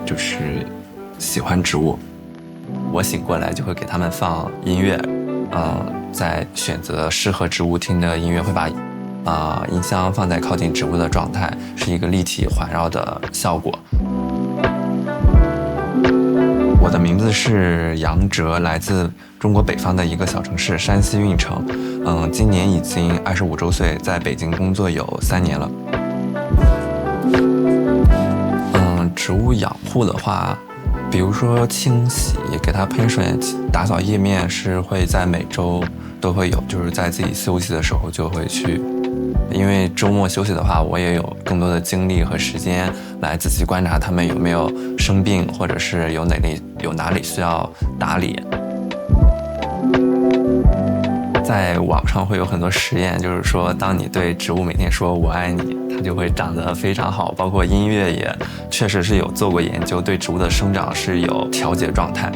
就是喜欢植物，我醒过来就会给它们放音乐，在选择适合植物听的音乐，会把音箱放在靠近植物的状态，是一个立体环绕的效果。我的名字是杨哲，来自中国北方的一个小城市山西运城。今年已经25周岁，在北京工作有3年了。植物养护的话，比如说清洗，给它喷水，打扫叶面是会在每周都会有，就是在自己休息的时候就会去。因为周末休息的话，我也有更多的精力和时间来仔细观察它们有没有生病，或者是有哪里需要打理。在网上会有很多实验，就是说当你对植物每天说我爱你，它就会长得非常好，包括音乐也确实是有做过研究，对植物的生长是有调节状态。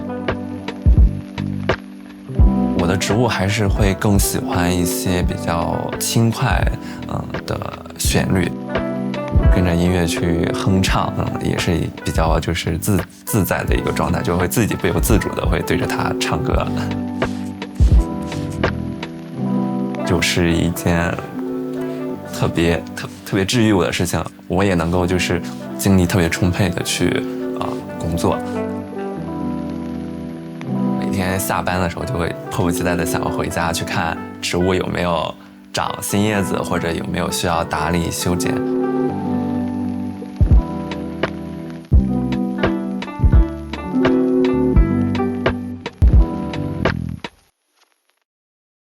我的植物还是会更喜欢一些比较轻快的旋律，跟着音乐去哼唱，也是比较就是自在的一个状态，就会自己不由自主的会对着它唱歌，就是一件特别治愈我的事情。我也能够就是精力特别充沛的去工作。每天下班的时候就会迫不及待的想要回家去看植物有没有长新叶子，或者有没有需要打理修剪。